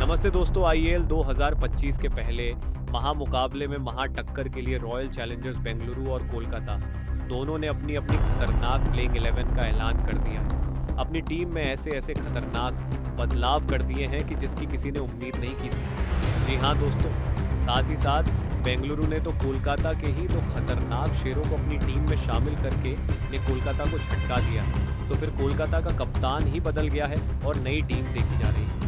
नमस्ते दोस्तों, आईएएल 2025 के पहले महामुकाबले में टक्कर के लिए रॉयल चैलेंजर्स बेंगलुरु और कोलकाता दोनों ने अपनी अपनी खतरनाक प्लेइंग 11 का ऐलान कर दिया है। अपनी टीम में ऐसे ऐसे खतरनाक बदलाव कर दिए हैं कि जिसकी किसी ने उम्मीद नहीं की थी। जी हाँ दोस्तों, साथ ही साथ बेंगलुरु ने तो कोलकाता के ही दो खतरनाक शेरों को अपनी टीम में शामिल करके ने कोलकाता को झटका दिया। तो फिर कोलकाता का कप्तान ही बदल गया है और नई टीम देखी जा रही है।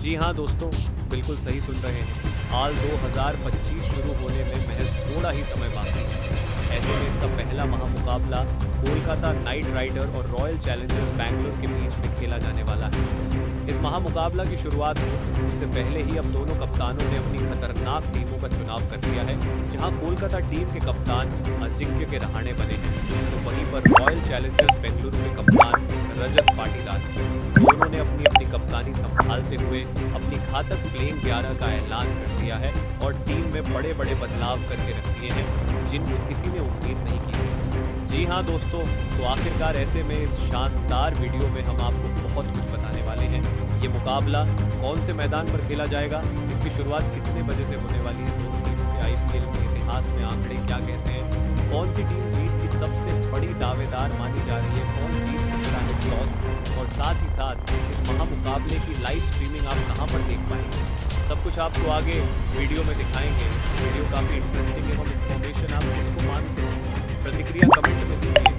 जी हाँ दोस्तों, बिल्कुल सही सुन रहे हैं। हाल 2025 शुरू होने में महज थोड़ा ही समय बाकी है। ऐसे में इसका पहला महामुकाबला कोलकाता नाइट राइडर और रॉयल चैलेंजर्स बैंगलोर के बीच में खेला जाने वाला है। इस महामुकाबला की शुरुआत उससे पहले ही अब दोनों कप्तानों ने अपनी खतरनाक टीमों का चुनाव कर दिया है। जहां कोलकाता टीम के कप्तान अजिंक्य के रहाणे बने हैं, तो वहीं पर रॉयल चैलेंजर्स बेंगलुरु के कप्तान रजत पाटीदार दोनों ने अपनी अपनी कप्तानी संभालते हुए अपनी घातक प्लेइंग 11 का ऐलान कर दिया है और टीम में बड़े बड़े बदलाव करके रख दिए हैं जिनकी किसी ने उम्मीद नहीं की थी। जी हाँ दोस्तों, तो आखिरकार ऐसे में इस शानदार वीडियो में हम आपको बहुत कुछ बताने वाले हैं। ये मुकाबला कौन से मैदान पर खेला जाएगा, इसकी शुरुआत कितने बजे से होने वाली है, दोनों टीमों के आईपीएल के इतिहास में आंकड़े क्या कहते हैं, कौन सी टीम जीत की सबसे बड़ी दावेदार मानी जा रही है, कौन जीत सकता है टॉस, और साथ ही साथ इस महामुकाबले की लाइव स्ट्रीमिंग आप कहां पर देख पाएंगे, सब कुछ आपको आगे वीडियो में दिखाएंगे। वीडियो काफ़ी इंटरेस्टिंग एवं इन्फॉर्मेशन आप किसको मानते हैं, प्रतिक्रिया कमेंट में दीजिए।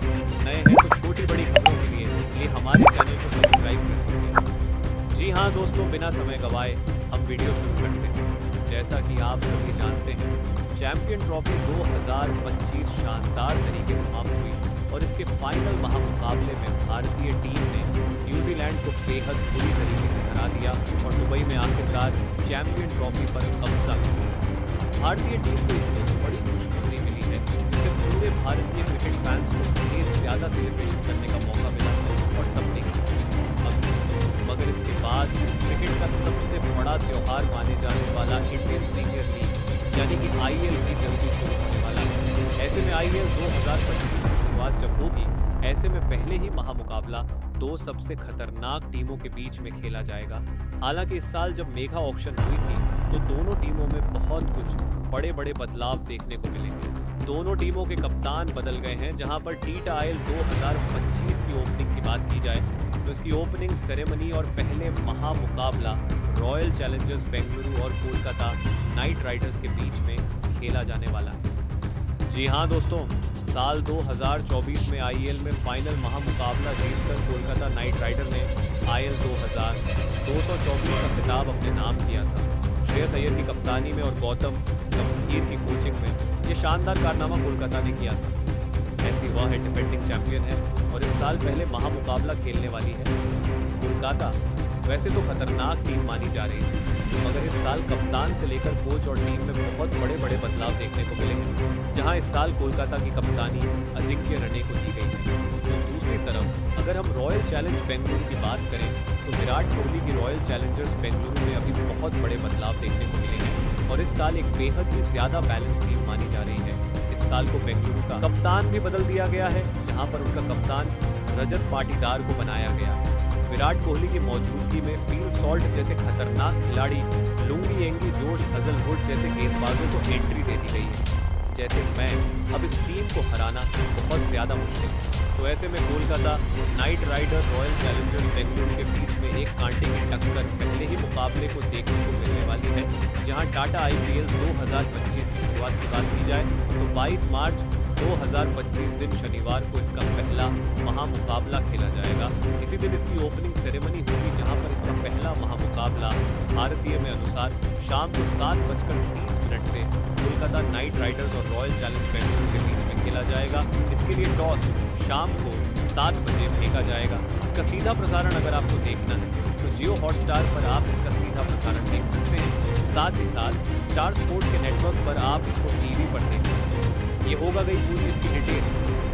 नए हैं तो छोटी बड़ी खबरों के लिए हमारे चैनल को सब्सक्राइब कर दीजिए। जी हाँ दोस्तों, बिना समय गवाए हम वीडियो शुरू करते हैं। जैसा कि आप सभी जानते हैं, चैंपियन ट्रॉफी 2025 शानदार तरीके से समाप्त हुई और इसके फाइनल महामुकाबले में भारतीय टीम ने न्यूजीलैंड को बेहद बुरी तरीके से हरा दिया और दुबई में आखिरकार चैंपियन ट्रॉफी पर कब्जा किया। भारतीय टीम को इतनी बड़ी खुशखबरी मिली है जिससे पूरे भारतीय क्रिकेट फैंस को ढेर ज़्यादा सेलिब्रेशन करने का मौका मिला और सबने मगर इसके बाद क्रिकेट का सबसे बड़ा त्यौहार माने जाने वाला इंडियन प्रीमियर लीग यानी कि आईएएल भी जल्दी शुरू होने वाला है। ऐसे में आईएएल 2025 की शुरुआत जब होगी, ऐसे में पहले ही महामुकाबला दो सबसे खतरनाक टीमों के बीच में खेला जाएगा। हालांकि इस साल जब मेगा ऑक्शन हुई थी तो दोनों टीमों में बहुत कुछ बड़े बड़े बदलाव देखने को मिलेंगे। दोनों टीमों के कप्तान बदल गए हैं। जहां पर टी-टाइल 2025 की ओपनिंग की बात की जाए तो इसकी ओपनिंग सेरेमनी और पहले महामुकाबला रॉयल चैलेंजर्स बेंगलुरु और कोलकाता नाइट राइडर्स के बीच में खेला जाने वाला है। जी हाँ दोस्तों, साल 2024 में आईएएल में फाइनल महामुकाबला जीतकर कोलकाता नाइट राइडर ने आईएएल 224 का खिताब अपने नाम किया था। श्रेयस अय्यर की कप्तानी में और गौतम गंभीर की कोचिंग में ये शानदार कारनामा कोलकाता ने किया था। ऐसी वह है डिफेंडिंग चैंपियन है और इस साल पहले महामुकाबला खेलने वाली है। कोलकाता वैसे तो खतरनाक टीम मानी जा रही है, मगर इस साल कप्तान से लेकर कोच और टीम में बहुत बड़े बड़े बदलाव देखने को मिले हैं। जहां इस साल कोलकाता की कप्तानी अजिंक्य रहाणे को दी गई है। तो दूसरी तरफ अगर हम रॉयल चैलेंज बेंगलुरु की बात करें तो विराट कोहली की रॉयल चैलेंजर्स बेंगलुरु में अभी बहुत बड़े बदलाव देखने को मिले हैं और इस साल एक बेहद ही ज्यादा बैलेंस टीम मानी जा रही है। इस साल को बेंगलुरु का कप्तान भी बदल दिया गया है, जहां पर उनका कप्तान रजत पाटीदार को बनाया गया है। विराट कोहली की मौजूदगी में फील सॉल्ट जैसे खतरनाक खिलाड़ी, लुंगी एंगी, जोश हजलवुड जैसे गेंदबाजों को एंट्री दे दी गई है। जैसे मैं अब इस टीम को हराना बहुत ज़्यादा मुश्किल है। तो ऐसे में Kolkata knight rider royal challengers Bengaluru के बीच में एक कांटे की टक्कर पहले ही मुकाबले को देखने को मिलने वाली है। जहां टाटा आईपीएल 2025 की शुरुआत की बात की जाए तो 22 मार्च 2025 दिन शनिवार को इसका पहला महामुकाबला खेला जाएगा। इसी दिन इसकी ओपनिंग सेरेमनी होगी, जहां पर इसका पहला महामुकाबला भारतीय में अनुसार शाम को 7:30 से कोलकाता नाइट राइडर्स और रॉयल चैलेंज बेंगलुरु के बीच में खेला जाएगा। इसके लिए टॉस शाम को 7 बजे फेंका जाएगा। इसका सीधा प्रसारण अगर आपको देखना है तो जियो हॉटस्टार पर आप इसका सीधा प्रसारण देख सकते हैं। साथ ही साथ स्टार स्पोर्ट के नेटवर्क पर आप इसको टीवी पर देख सकते हैं। ये होगा गई पूरी इसकी डिटेल।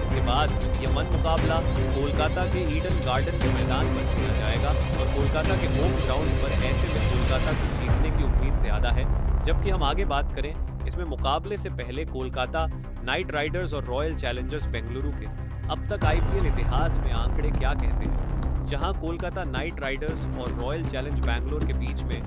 इसके बाद ये मुकाबला कोलकाता के ईडन गार्डन के मैदान पर खेला जाएगा और कोलकाता के होम ग्राउंड पर ऐसे में कोलकाता को जीतने की उम्मीद ज़्यादा है। जबकि हम आगे बात करें, इसमें मुकाबले से पहले कोलकाता नाइट राइडर्स और रॉयल चैलेंजर्स बेंगलुरु के अब तक आईपीएल इतिहास में आंकड़े क्या कहते हैं, जहां कोलकाता नाइट राइडर्स और रॉयल चैलेंज बैंगलोर के बीच में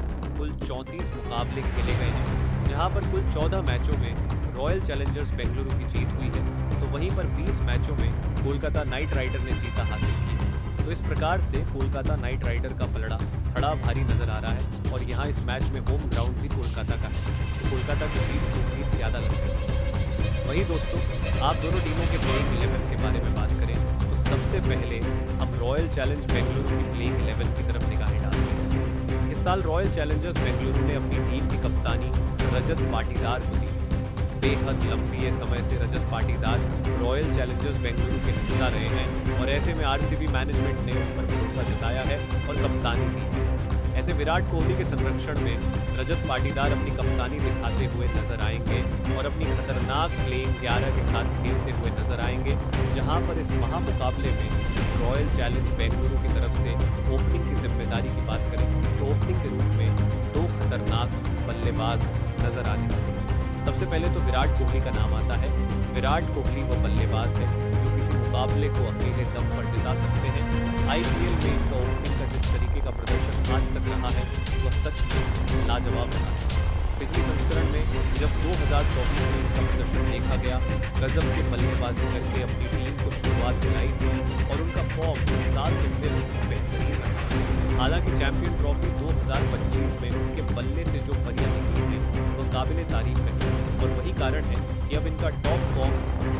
कुल 34 मुकाबले खेले गए हैं, जहां पर कुल 14 मैचों में रॉयल चैलेंजर्स बेंगलुरु की जीत हुई है, तो वहीं पर 20 मैचों में कोलकाता नाइट राइडर ने जीता हासिल की है। तो इस प्रकार से कोलकाता नाइट राइडर का पलड़ा खड़ा भारी नजर आ रहा है और यहाँ इस मैच में होम ग्राउंड भी कोलकाता का है, तो कोलकाता की जीत की उम्मीद ज़्यादा लग रही है। वहीं दोस्तों, आप दोनों टीमों के प्लेइंग 11 के बारे में बात करें तो सबसे पहले हम रॉयल चैलेंज बेंगलुरु की प्लेइंग 11 की तरफ निगाहें डालते हैं। इस साल रॉयल चैलेंजर्स बेंगलुरु ने अपनी टीम की कप्तानी रजत पाटीदार को दी। बेहद लंबी समय से रजत पाटीदार रॉयल चैलेंजर्स बेंगलुरु के हिस्सा रहे हैं और ऐसे में आरसीबी मैनेजमेंट ने उन पर भरोसा जताया है और कप्तानी दी है। ऐसे विराट कोहली के संरक्षण में रजत पाटीदार अपनी कप्तानी दिखाते हुए नजर आएंगे और अपनी खतरनाक प्लेइंग 11 के साथ खेलते हुए नजर आएंगे, जहां पर इस महामुकाबले में रॉयल चैलेंज बेंगलुरु की तरफ से ओपनिंग की जिम्मेदारी की बात करें तो ओपनिंग के रूप में 2 खतरनाक बल्लेबाज नजर आने वाले हैं। सबसे पहले तो विराट कोहली का नाम आता है। विराट कोहली वो बल्लेबाज है जो किसी मुकाबले को अकेले दम पर जिता सकते हैं। आईपीएल में इनका ओपनिंग का जिस तरीके का प्रदर्शन आज तक रहा है वह सच में लाजवाब रहा है। पिछले संस्करण में जब 2024 में इनका प्रदर्शन देखा गया, गजब के बल्लेबाजी करके अपनी टीम को शुरुआत दिलाई थी और उनका फॉर्म इस साल के फिर बेहतरीन रहा। हालांकि चैंपियन ट्रॉफी 2025 में उनके बल्ले से जो परियां निकली हैं वह काबिले तारीफ रही और वही कारण है कि अब इनका टॉप फॉर्म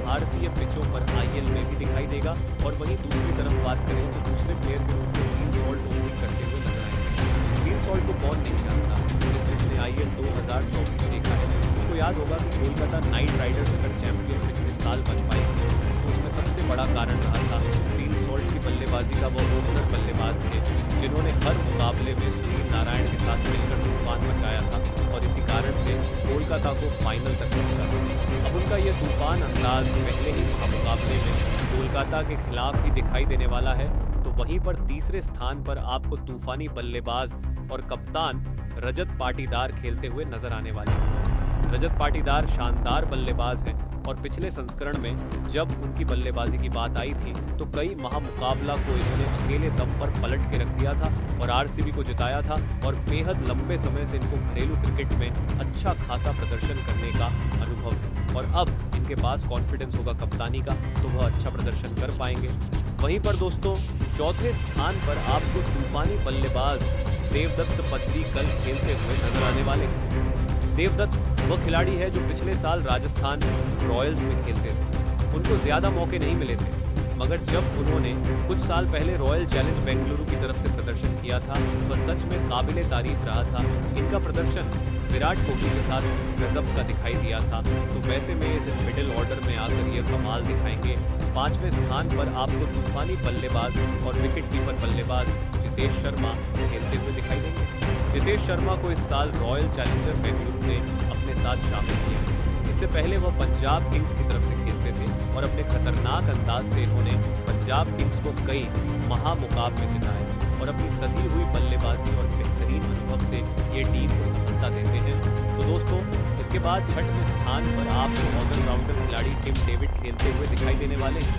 भारतीय पिचों पर आईएल में भी दिखाई देगा। और वहीं दूसरी तरफ बात करें तो दूसरे प्लेयर के रूप में क्लीन सॉल्ट ओपनिंग करते हुए नजर आएंगे। क्लीन सॉल्ट को कौन नहीं जानता, जिसने आईएल 2024 देखा है उसको याद होगा कि कोलकाता नाइट राइडर्स अगर चैंपियन पिछले साल बन पाई थी तो उसमें सबसे बड़ा कारण रहा था क्लीन सॉल्ट की बल्लेबाजी का। वो ओपनर बल्लेबाज थे जिन्होंने हर मुकाबले में सुनील नारायण के साथ मिलकर तूफान मचाया था और इसी कारण से कोलकाता को फाइनल तक पहुंचा था। अब उनका यह तूफान अंदाज पहले ही महामुकाबले में कोलकाता के खिलाफ ही दिखाई देने वाला है। तो वहीं पर तीसरे स्थान पर आपको तूफानी बल्लेबाज और कप्तान रजत पाटीदार खेलते हुए नजर आने वाले हैं। रजत पाटीदार शानदार बल्लेबाज हैं और पिछले संस्करण में जब उनकी बल्लेबाजी की बात आई थी तो कई महामुकाबला को इन्होंने अकेले दम पर पलट के रख दिया था और आरसीबी को जिताया था और बेहद लंबे समय से इनको घरेलू क्रिकेट में अच्छा खासा प्रदर्शन करने का अनुभव है और अब इनके पास कॉन्फिडेंस होगा कप्तानी का तो वह अच्छा प्रदर्शन कर पाएंगे। वहीं पर दोस्तों, चौथे स्थान पर आपको तूफानी बल्लेबाज देवदत्त पद्दीकल खेलते हुए नजर आने वाले हैं। देवदत्त वह खिलाड़ी है जो पिछले साल राजस्थान रॉयल्स में खेलते थे। उनको ज़्यादा मौके नहीं मिले थे, मगर जब उन्होंने कुछ साल पहले रॉयल चैलेंज बेंगलुरु की तरफ से प्रदर्शन किया था वह सच में काबिले तारीफ रहा था। इनका प्रदर्शन विराट कोहली के साथ गजब का दिखाई दिया था, तो वैसे में इस मिडिल ऑर्डर में आकर ये कमाल दिखाएंगे। 5वें स्थान पर आपको तूफानी बल्लेबाज और विकेट कीपर बल्लेबाज जितेश शर्मा खेलते हुए दिखाई देंगे। जितेश शर्मा को इस साल रॉयल चैलेंजर बेंगलुरु ने अपने साथ शामिल किया। इससे पहले वह पंजाब किंग्स की तरफ से खेलते थे और अपने खतरनाक अंदाज से इन्होंने पंजाब किंग्स को कई महामुकाबले जिताए और अपनी सधी हुई बल्लेबाजी और बेहतरीन अनुभव से ये टीम को सफलता देते हैं। तो दोस्तों, इसके बाद 6वें स्थान पर आपको ऑलराउंडर खिलाड़ी टिम डेविड खेलते हुए दिखाई देने वाले हैं।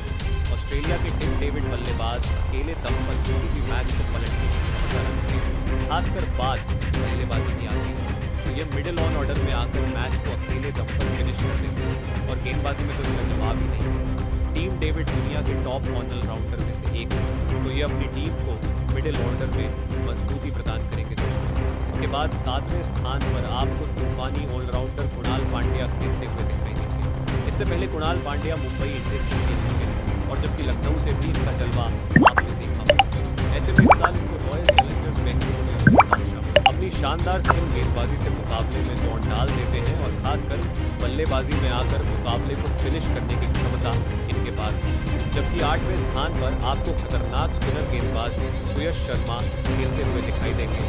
ऑस्ट्रेलिया के टिम डेविड बल्लेबाज अकेले दम पर किसी भी मैच को पलटने की क्षमता रखते हैं, खासकर बाद बल्लेबाजी की आती है तो ये मिडिल ऑन ऑर्डर में आकर मैच को अकेले दम पर फिनिश कर देते हैं और गेंदबाजी में तो इसका जवाब ही नहीं है। टीम डेविड दुनिया के टॉप ऑलराउंडर में से एक है, तो ये अपनी टीम को मिडिल ऑर्डर में मजबूती प्रदान करेंगे दोस्तों। इसके बाद 7वें स्थान पर आपको तूफानी ऑलराउंडर कुणाल पांड्या खेलते हुए दिखाई देंगे। इससे पहले कुणाल पांड्या मुंबई इंडियंस से खेल चुके हैं और जबकि लखनऊ से भी इसका जलवा आपने देखा। ऐसे में इस साल इनको रॉयल चैलेंजर्स बेंगलुरु ने अपनी शानदार स्पिन गेंदबाजी से मुकाबले में जोर डाल देते हैं और खासकर बल्लेबाजी में आकर मुकाबले को फिनिश करने की क्षमता इनके पास है। जबकि 8वें स्थान पर आपको खतरनाक स्पिनर गेंदबाज सुयश शर्मा खेलते हुए दिखाई देंगे।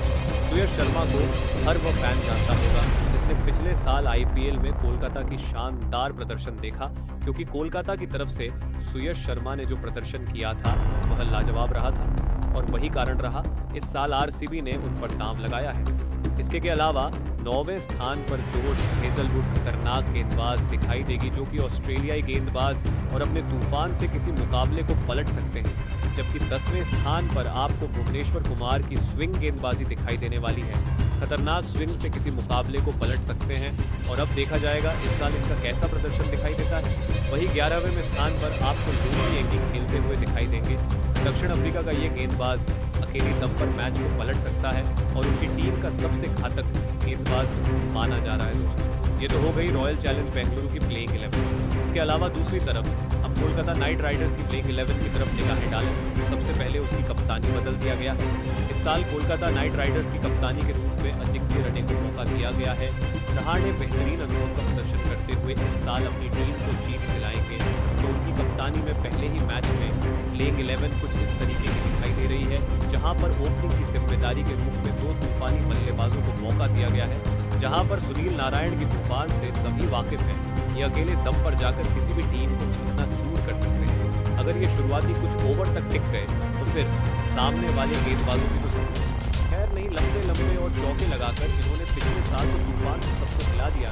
सुयश शर्मा को हर वो फैन जानता होगा जिसने पिछले साल आईपीएल में कोलकाता की शानदार प्रदर्शन देखा, क्योंकि कोलकाता की तरफ से सुयश शर्मा ने जो प्रदर्शन किया था वह लाजवाब रहा था और वही कारण रहा इस साल आरसीबी ने उन पर दांव लगाया है। इसके के अलावा 9वें स्थान पर जोश हेजलवुड खतरनाक गेंदबाज दिखाई देगी, जो कि ऑस्ट्रेलियाई गेंदबाज और अपने तूफान से किसी मुकाबले को पलट सकते हैं। जबकि 10वें स्थान पर आपको भुवनेश्वर कुमार की स्विंग गेंदबाजी दिखाई देने वाली है। खतरनाक स्विंग से किसी मुकाबले को पलट सकते हैं और अब देखा जाएगा इस साल इनका कैसा प्रदर्शन दिखाई देता है। वहीं 11वें स्थान पर आपको लूई एंगी खेलते हुए दिखाई देंगे। दक्षिण अफ्रीका का ये गेंदबाज अकेली दम पर मैच को पलट सकता है और उनकी टीम का सबसे घातक गेंदबाज माना जा रहा है दोस्तों। ये तो हो गई रॉयल चैलेंज बेंगलुरु की प्लेइंग 11। इसके अलावा दूसरी तरफ हम कोलकाता नाइट राइडर्स की प्लेइंग 11 की तरफ निगाहें डालें तो सबसे पहले उसकी कप्तानी बदल दिया गया है। इस साल कोलकाता नाइट राइडर्स की कप्तानी के रूप में अजिंक्य रहाणे को मौका दिया गया है। रहाणे बेहतरीन अनुभव का प्रदर्शन करते हुए इस साल अपनी टीम को जीत दिलाएंगे, तो उनकी कप्तानी में पहले ही मैच में प्लेइंग 11 कुछ इस तरीके की दिखाई दे रही है, जहां पर ओपनिंग की जिम्मेदारी के रूप में 2 तूफानी बल्लेबाजों को मौका दिया गया है। जहां पर सुनील नारायण की तूफान से सभी वाकिफ हैं, ये अकेले दम पर जाकर किसी भी टीम को चूरना चूर कर सकते हैं। अगर ये शुरुआती कुछ ओवर तक टिक गए तो फिर सामने वाले गेंदबाजों की तो समझो। खैर नहीं, लंबे और चौके लगाकर इन्होंने पिछले साल तो तूफान से सबको खिला दिया,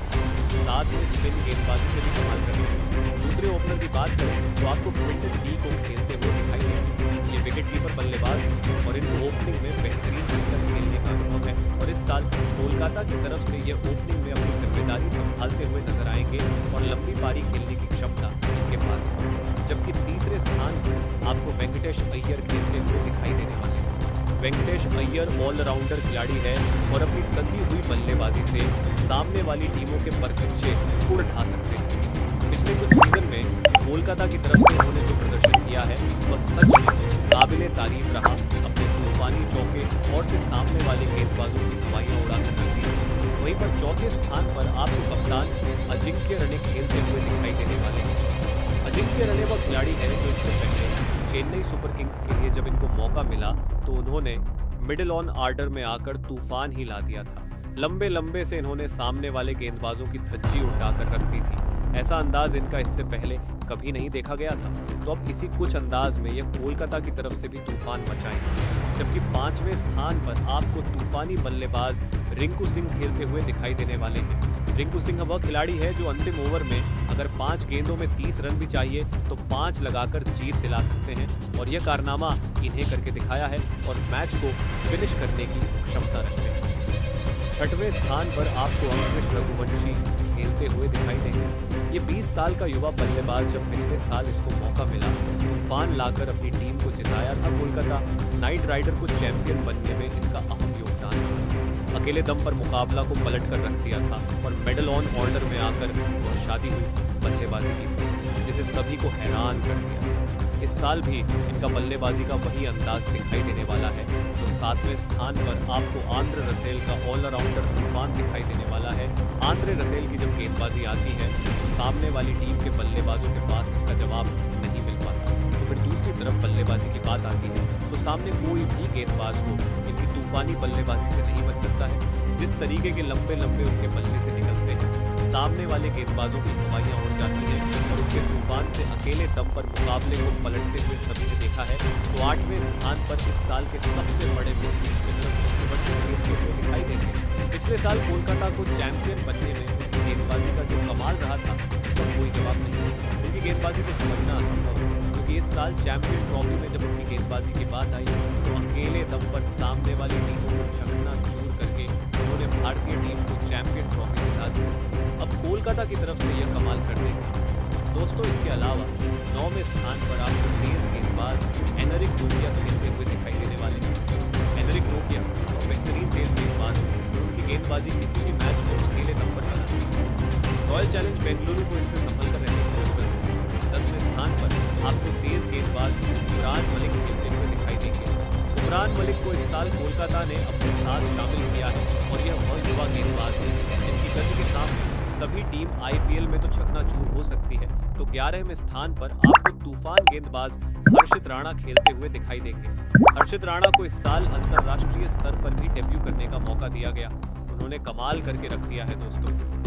साथ में स्पिन गेंदबाजी से भी कमाल कर दिया। दूसरे ओपनर की बात करें तो आपको क्विंटन डी को खेलते हुए दिखाई देंगे। ये विकेट कीपर बल्लेबाज और इनको ओपनिंग में बेहतरीन संकट खेलने का अनुभव है और इस साल कोलकाता की तरफ से ये ओपनिंग में अपनी जिम्मेदारी संभालते हुए नजर आएंगे और लंबी पारी खेलने की क्षमता इनके पास है। जबकि तीसरे स्थान पर आपको वेंकटेश अय्यर खेलते हुए दिखाई देने वाले हैं। वेंकटेश अय्यर ऑलराउंडर खिलाड़ी है और अपनी सधी हुई बल्लेबाजी से सामने वाली टीमों के परखच्चे उड़ ढा सकते हैं। पिछले कुछ सीजन में कोलकाता की तरफ से उन्होंने जो प्रदर्शन किया है वह सच में काबिले तारीफ रहा। अपने तूफानी चौके और से सामने वाले गेंदबाजों की हवाइयां उड़ाकर रख दी। वहीं पर चौथे स्थान पर आपको कप्तान अजिंक्य रहाणे खेलते हुए दिखाई देने वाले हैं। अजिंक्य रहाणे वह खिलाड़ी है जो इससे पहले चेन्नई सुपर किंग्स के लिए जब इनको मौका मिला तो उन्होंने मिडिल ऑन आर्डर में आकर तूफान ही ला दिया था। लंबे से इन्होंने सामने वाले गेंदबाजों की धज्जी उठाकर रख दी थी। ऐसा अंदाज इनका इससे पहले कभी नहीं देखा गया था, तो अब इसी कुछ अंदाज में यह कोलकाता की तरफ से भी तूफान मचाएंगे। जबकि 5वें स्थान पर आपको तूफानी बल्लेबाज रिंकू सिंह खेलते हुए दिखाई देने वाले हैं। रिंकू सिंह वह खिलाड़ी है जो अंतिम ओवर में अगर 5 गेंदों में 30 रन भी चाहिए तो 5 लगाकर जीत दिला सकते हैं और यह कारनामा इन्हें करके दिखाया है और मैच को फिनिश करने की क्षमता रखते हैं। 6वें स्थान पर आपको अंकुश रघुवंशी खेलते हुए दिखाई देंगे। ये 20 साल का युवा बल्लेबाज जब पिछले साल इसको मौका मिला तूफान लाकर अपनी टीम को जिताया था। कोलकाता नाइट राइडर को चैंपियन बनने में इसका अहम योगदान था। अकेले दम पर मुकाबला को पलट कर रख दिया था और मेडल ऑन ऑर्डर में आकर और शादी हुई बल्लेबाजी की थी, जिसे सभी को हैरान कर दिया। इस साल भी इनका बल्लेबाजी का वही अंदाज दिखाई देने वाला है। तो 7वें स्थान पर आपको आंद्रे रसेल का ऑलराउंडर तूफान दिखाई देने वाला है। आंद्रे रसेल की जब गेंदबाजी आती है तो सामने वाली टीम के बल्लेबाजों के पास इसका जवाब नहीं मिल पाता। तो फिर दूसरी तरफ बल्लेबाजी की बात आती है तो सामने कोई भी गेंदबाज हो इनकी तूफानी बल्लेबाजी से नहीं बच सकता है। जिस तरीके के लंबे उनके बल्ले से निकलते हैं, सामने वाले गेंदबाजों की हवाइयां उड़ जाती हैं और उनके तूफान से अकेले दम पर मुकाबले को पलटते हुए सभी ने देखा है। तो 8वें स्थान पर इस साल के सबसे बड़े खेलते हुए दिखाई देंगे। पिछले साल कोलकाता को चैंपियन बनने में उनकी गेंदबाजी का जो कमाल रहा था उसका कोई जवाब नहीं है। उनकी गेंदबाजी को समझना असंभव है, क्योंकि इस साल चैंपियन ट्रॉफी में जब उनकी गेंदबाजी की बात आई तो अकेले दम पर सामने वाली टीमों को चकनाचूर करके उन्होंने भारतीय टीम को चैंपियन ट्रॉफी जिता दी। अब कोलकाता की तरफ से यह कमाल कर देंगे दोस्तों। इसके अलावा 9वें स्थान पर आपको तेज गेंदबाज एनरिक नोकिया खेलते हुए दिखाई देने वाले हैं। एनरिक नोकिया बेहतरीन तेज गेंदबाज, उनकी गेंदबाजी किसी भी मैच को अकेले दम पर बना सकती है। रॉयल चैलेंज बेंगलुरु को इनसे संभल कर रहने की जरूरत है। 10वें स्थान पर आपको तेज गेंदबाज उमरान मलिक खेलते हुए दिखाई देंगे। उमरान मलिक को इस साल कोलकाता ने अपने साथ शामिल किया है और यह वह युवा गेंदबाज है जिनकी गति के सामने सभी टीम आईपीएल में तो चकनाचूर हो सकती है। तो 11वें स्थान पर आपको तूफान गेंदबाज हर्षित राणा खेलते हुए दिखाई देंगे। हर्षित राणा को इस साल अंतर्राष्ट्रीय स्तर पर भी डेब्यू करने का मौका दिया गया। उन्होंने कमाल करके रख दिया है दोस्तों।